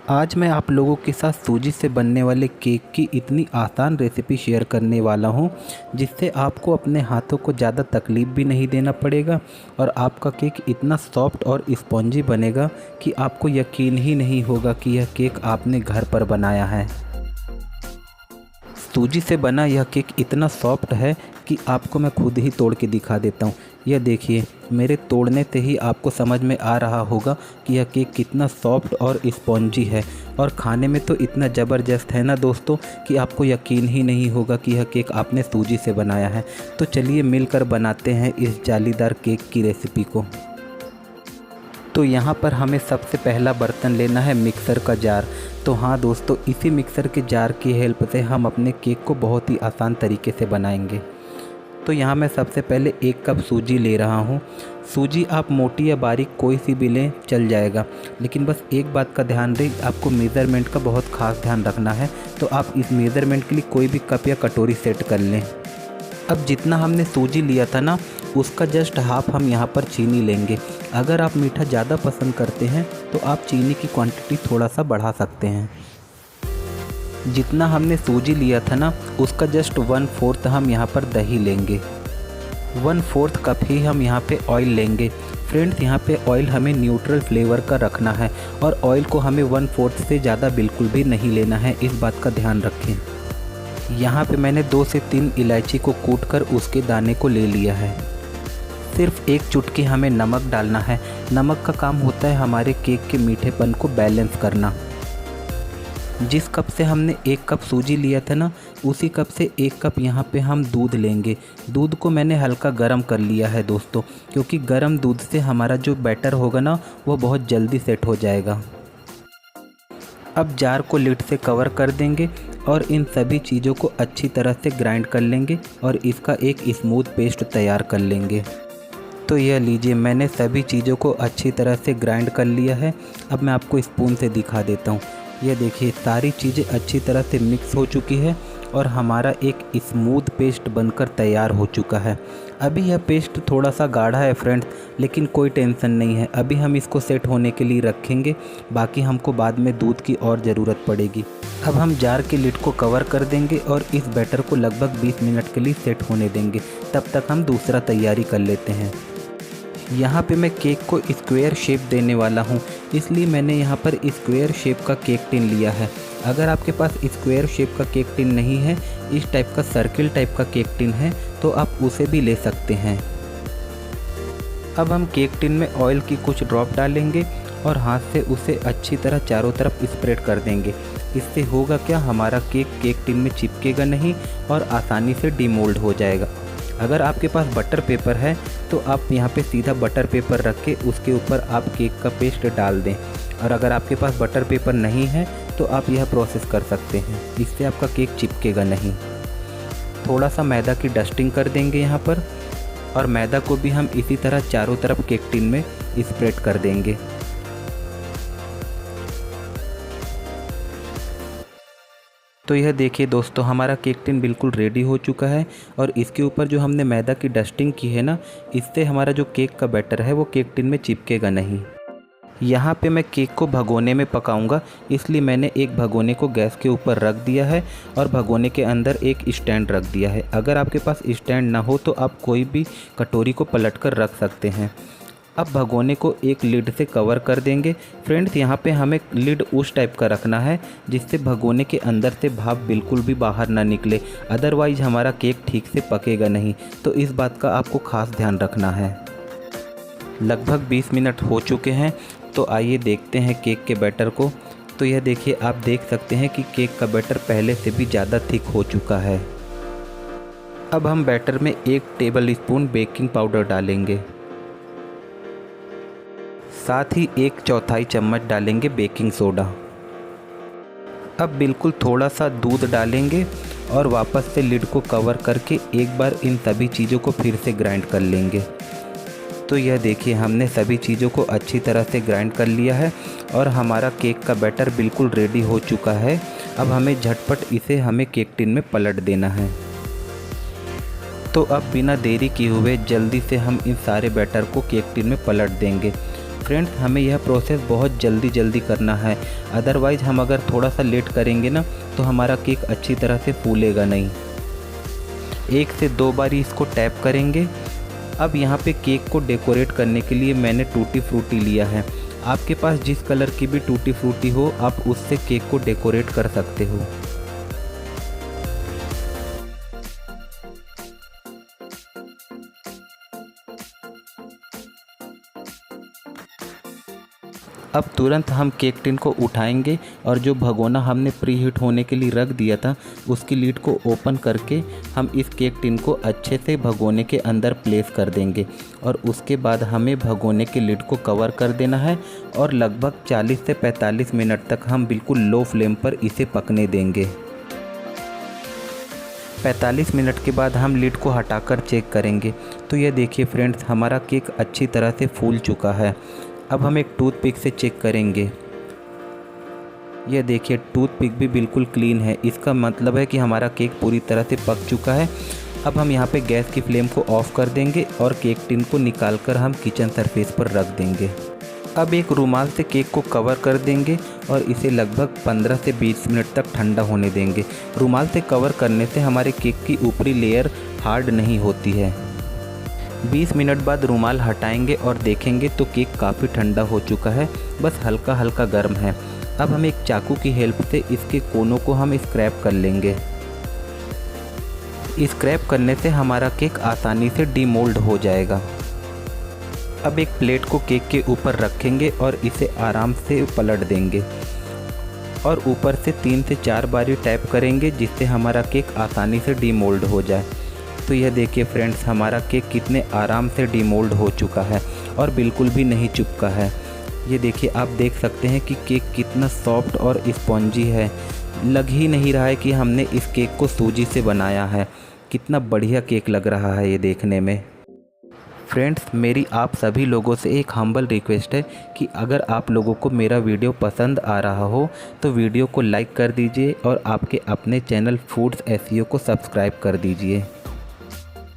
आज मैं आप लोगों के साथ सूजी से बनने वाले केक की इतनी आसान रेसिपी शेयर करने वाला हूं, जिससे आपको अपने हाथों को ज़्यादा तकलीफ़ भी नहीं देना पड़ेगा और आपका केक इतना सॉफ्ट और स्पॉन्जी बनेगा कि आपको यकीन ही नहीं होगा कि यह केक आपने घर पर बनाया है। सूजी से बना यह केक इतना सॉफ्ट है कि आपको मैं खुद ही तोड़ के दिखा देता हूँ। यह देखिए, मेरे तोड़ने से ही आपको समझ में आ रहा होगा कि यह केक कितना सॉफ्ट और स्पॉन्जी है और खाने में तो इतना ज़बरदस्त है ना दोस्तों कि आपको यकीन ही नहीं होगा कि यह केक आपने सूजी से बनाया है। तो चलिए मिलकर बनाते हैं इस जालीदार केक की रेसिपी को। तो यहाँ पर हमें सबसे पहला बर्तन लेना है मिक्सर का जार। तो हाँ दोस्तों, इसी मिक्सर के जार की हेल्प से हम अपने केक को बहुत ही आसान तरीके से बनाएंगे। तो यहाँ मैं सबसे पहले 1 कप सूजी ले रहा हूँ। सूजी आप मोटी या बारीक कोई सी भी लें चल जाएगा, लेकिन बस एक बात का ध्यान दें, आपको मेज़रमेंट का बहुत ख़ास ध्यान रखना है। तो आप इस मेज़रमेंट के लिए कोई भी कप या कटोरी सेट कर लें। अब जितना हमने सूजी लिया था ना, उसका जस्ट हाफ हम यहाँ पर चीनी लेंगे। अगर आप मीठा ज़्यादा पसंद करते हैं तो आप चीनी की क्वांटिटी थोड़ा सा बढ़ा सकते हैं। जितना हमने सूजी लिया था ना, उसका जस्ट 1/4 हम यहाँ पर दही लेंगे। 1/4 कप ही हम यहाँ पे ऑयल लेंगे। फ्रेंड्स, यहाँ पे ऑयल हमें न्यूट्रल फ्लेवर का रखना है और ऑयल को हमें 1/4 से ज़्यादा बिल्कुल भी नहीं लेना है, इस बात का ध्यान रखें। यहाँ पे मैंने 2 से 3 इलायची को कूट कर उसके दाने को ले लिया है। सिर्फ 1 चुटकी हमें नमक डालना है। नमक का काम होता है हमारे केक के मीठेपन को बैलेंस करना। जिस कप से हमने 1 कप सूजी लिया था ना, उसी कप से 1 कप यहाँ पे हम दूध लेंगे। दूध को मैंने हल्का गर्म कर लिया है दोस्तों, क्योंकि गर्म दूध से हमारा जो बैटर होगा ना, वो बहुत जल्दी सेट हो जाएगा। अब जार को लिड से कवर कर देंगे और इन सभी चीज़ों को अच्छी तरह से ग्राइंड कर लेंगे और इसका एक स्मूथ पेस्ट तैयार कर लेंगे। तो यह लीजिए, मैंने सभी चीज़ों को अच्छी तरह से ग्राइंड कर लिया है। अब मैं आपको स्पून से दिखा देता हूँ। यह देखिए, सारी चीज़ें अच्छी तरह से मिक्स हो चुकी है और हमारा एक स्मूथ पेस्ट बनकर तैयार हो चुका है। अभी यह पेस्ट थोड़ा सा गाढ़ा है फ्रेंड्स, लेकिन कोई टेंशन नहीं है। अभी हम इसको सेट होने के लिए रखेंगे, बाकी हमको बाद में दूध की और ज़रूरत पड़ेगी। अब हम जार के लिड को कवर कर देंगे और इस बैटर को लगभग 20 मिनट के लिए सेट होने देंगे। तब तक हम दूसरा तैयारी कर लेते हैं। यहाँ पे मैं केक को स्क्वायर शेप देने वाला हूँ, इसलिए मैंने यहाँ पर स्क्वायर शेप का केक टिन लिया है। अगर आपके पास स्क्वायर शेप का केक टिन नहीं है, इस टाइप का सर्किल टाइप का केक टिन है, तो आप उसे भी ले सकते हैं। अब हम केक टिन में ऑयल की कुछ ड्रॉप डालेंगे और हाथ से उसे अच्छी तरह चारों तरफ स्प्रेड कर देंगे। इससे होगा क्या, हमारा केक टिन में चिपकेगा नहीं और आसानी से डीमोल्ड हो जाएगा। अगर आपके पास बटर पेपर है तो आप यहाँ पे सीधा बटर पेपर रख के उसके ऊपर आप केक का पेस्ट डाल दें, और अगर आपके पास बटर पेपर नहीं है तो आप यह प्रोसेस कर सकते हैं। इससे आपका केक चिपकेगा नहीं। थोड़ा सा मैदा की डस्टिंग कर देंगे यहाँ पर, और मैदा को भी हम इसी तरह चारों तरफ केक टिन में स्प्रेड कर देंगे। तो यह देखिए दोस्तों, हमारा केक टिन बिल्कुल रेडी हो चुका है और इसके ऊपर जो हमने मैदा की डस्टिंग की है ना, इससे हमारा जो केक का बैटर है वो केक टिन में चिपकेगा नहीं। यहाँ पे मैं केक को भगोने में पकाऊंगा, इसलिए मैंने एक भगोने को गैस के ऊपर रख दिया है और भगोने के अंदर एक स्टैंड रख दिया है। अगर आपके पास स्टैंड ना हो तो आप कोई भी कटोरी को पलट कर रख सकते हैं। अब भगोने को एक लिड से कवर कर देंगे। फ्रेंड्स, यहाँ पे हमें लिड उस टाइप का रखना है जिससे भगोने के अंदर से भाप बिल्कुल भी बाहर ना निकले, अदरवाइज हमारा केक ठीक से पकेगा नहीं। तो इस बात का आपको खास ध्यान रखना है। लगभग 20 मिनट हो चुके हैं, तो आइए देखते हैं केक के बैटर को। तो यह देखिए, आप देख सकते हैं कि केक का बैटर पहले से भी ज़्यादा थिक हो चुका है। अब हम बैटर में 1 टेबल स्पून बेकिंग पाउडर डालेंगे, साथ ही 1/4 चम्मच डालेंगे बेकिंग सोडा। अब बिल्कुल थोड़ा सा दूध डालेंगे और वापस से लिड को कवर करके एक बार इन सभी चीज़ों को फिर से ग्राइंड कर लेंगे। तो यह देखिए, हमने सभी चीज़ों को अच्छी तरह से ग्राइंड कर लिया है और हमारा केक का बैटर बिल्कुल रेडी हो चुका है। अब हमें झटपट इसे केक टिन में पलट देना है। तो अब बिना देरी किए हुए जल्दी से हम इन सारे बैटर को केक टिन में पलट देंगे। फ्रेंड्स हमें यह प्रोसेस बहुत जल्दी करना है, अदरवाइज़ हम अगर थोड़ा सा लेट करेंगे ना तो हमारा केक अच्छी तरह से फूलेगा नहीं। 1 से 2 बार इसको टैप करेंगे। अब यहाँ पे केक को डेकोरेट करने के लिए मैंने टूटी फ्रूटी लिया है। आपके पास जिस कलर की भी टूटी फ्रूटी हो आप उससे केक को डेकोरेट कर सकते हो। अब तुरंत हम केक टिन को उठाएंगे और जो भगोना हमने प्री हीट होने के लिए रख दिया था उसकी लीड को ओपन करके हम इस केक टिन को अच्छे से भगोने के अंदर प्लेस कर देंगे और उसके बाद हमें भगोने के लीड को कवर कर देना है और लगभग 40 से 45 मिनट तक हम बिल्कुल लो फ्लेम पर इसे पकने देंगे। 45 मिनट के बाद हम लीड को हटाकर चेक करेंगे तो ये देखिए फ्रेंड्स, हमारा केक अच्छी तरह से फूल चुका है। अब हम एक टूथपिक से चेक करेंगे। यह देखिए टूथपिक भी बिल्कुल क्लीन है, इसका मतलब है कि हमारा केक पूरी तरह से पक चुका है। अब हम यहाँ पे गैस की फ्लेम को ऑफ कर देंगे और केक टिन को निकालकर हम किचन सरफेस पर रख देंगे। अब एक रुमाल से केक को कवर कर देंगे और इसे लगभग 15 से 20 मिनट तक ठंडा होने देंगे। रुमाल से कवर करने से हमारे केक की ऊपरी लेयर हार्ड नहीं होती है। 20 मिनट बाद रुमाल हटाएंगे और देखेंगे तो केक काफ़ी ठंडा हो चुका है, बस हल्का हल्का गर्म है। अब हम एक चाकू की हेल्प से इसके कोनों को हम स्क्रैप कर लेंगे। स्क्रैप करने से हमारा केक आसानी से डीमोल्ड हो जाएगा। अब एक प्लेट को केक के ऊपर रखेंगे और इसे आराम से पलट देंगे और ऊपर से 3 से 4 बार टैप करेंगे जिससे हमारा केक आसानी से डीमोल्ड हो जाए। तो यह देखिए फ्रेंड्स, हमारा केक कितने आराम से डीमोल्ड हो चुका है और बिल्कुल भी नहीं चिपका है। ये देखिए, आप देख सकते हैं कि केक कितना सॉफ्ट और स्पॉन्जी है। लग ही नहीं रहा है कि हमने इस केक को सूजी से बनाया है। कितना बढ़िया केक लग रहा है ये देखने में। फ्रेंड्स, मेरी आप सभी लोगों से एक हम्बल रिक्वेस्ट है कि अगर आप लोगों को मेरा वीडियो पसंद आ रहा हो तो वीडियो को लाइक कर दीजिए और आपके अपने चैनल फूड्स एसईओ को सब्सक्राइब कर दीजिए।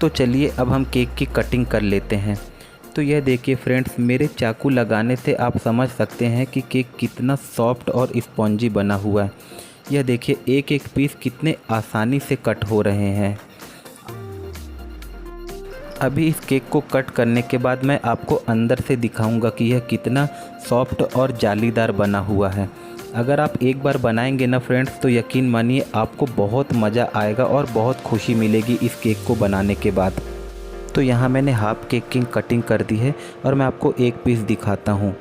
तो चलिए अब हम केक की कटिंग कर लेते हैं। तो यह देखिए फ्रेंड्स, मेरे चाकू लगाने से आप समझ सकते हैं कि केक कितना सॉफ्ट और स्पॉन्जी बना हुआ है। यह देखिए एक एक पीस कितने आसानी से कट हो रहे हैं। अभी इस केक को कट करने के बाद मैं आपको अंदर से दिखाऊंगा कि यह कितना सॉफ्ट और जालीदार बना हुआ है। अगर आप एक बार बनाएंगे ना फ्रेंड्स तो यकीन मानिए आपको बहुत मज़ा आएगा और बहुत खुशी मिलेगी इस केक को बनाने के बाद। तो यहाँ मैंने हाफ केक की कटिंग कर दी है और मैं आपको एक पीस दिखाता हूँ।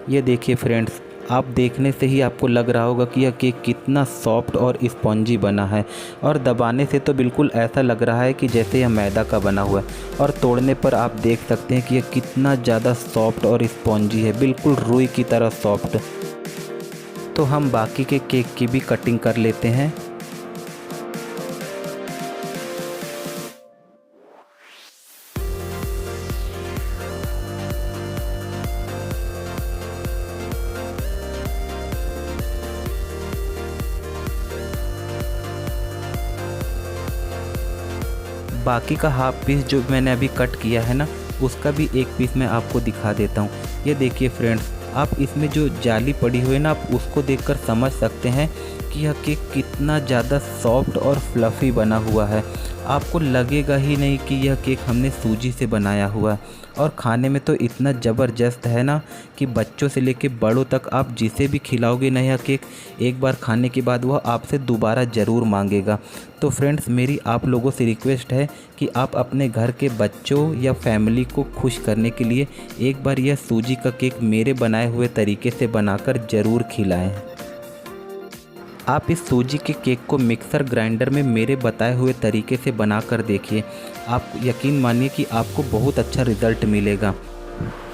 ये देखिए फ्रेंड्स, आप देखने से ही आपको लग रहा होगा कि यह केक कितना सॉफ्ट और स्पॉन्जी बना है और दबाने से तो बिल्कुल ऐसा लग रहा है कि जैसे यह मैदा का बना हुआ है और तोड़ने पर आप देख सकते हैं कि यह कितना ज़्यादा सॉफ्ट और स्पॉन्जी है, बिल्कुल रुई की तरह सॉफ्ट। तो हम बाकी के केक की भी कटिंग कर लेते हैं। बाकी का हाफ पीस जो मैंने अभी कट किया है ना, उसका भी एक पीस मैं आपको दिखा देता हूँ। ये देखिए फ्रेंड्स, आप इसमें जो जाली पड़ी हुई है ना, आप उसको देखकर समझ सकते हैं कि यह केक कितना ज़्यादा सॉफ्ट और फ्लफ़ी बना हुआ है। आपको लगेगा ही नहीं कि यह केक हमने सूजी से बनाया हुआ है और खाने में तो इतना ज़बरदस्त है ना कि बच्चों से लेके बड़ों तक आप जिसे भी खिलाओगे ना यह केक, एक बार खाने के बाद वह आपसे दोबारा ज़रूर मांगेगा। तो फ्रेंड्स, मेरी आप लोगों से रिक्वेस्ट है कि आप अपने घर के बच्चों या फैमिली को खुश करने के लिए एक बार यह सूजी का केक मेरे बनाए हुए तरीके से बनाकर ज़रूर खिलाएं। आप इस सूजी के केक को मिक्सर ग्राइंडर में मेरे बताए हुए तरीके से बनाकर देखिए, आप यकीन मानिए कि आपको बहुत अच्छा रिज़ल्ट मिलेगा।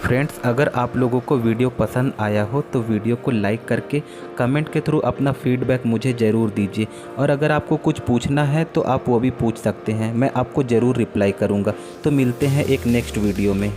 फ्रेंड्स, अगर आप लोगों को वीडियो पसंद आया हो तो वीडियो को लाइक करके कमेंट के थ्रू अपना फीडबैक मुझे ज़रूर दीजिए और अगर आपको कुछ पूछना है तो आप वो भी पूछ सकते हैं, मैं आपको ज़रूर रिप्लाई करूँगा। तो मिलते हैं एक नेक्स्ट वीडियो में।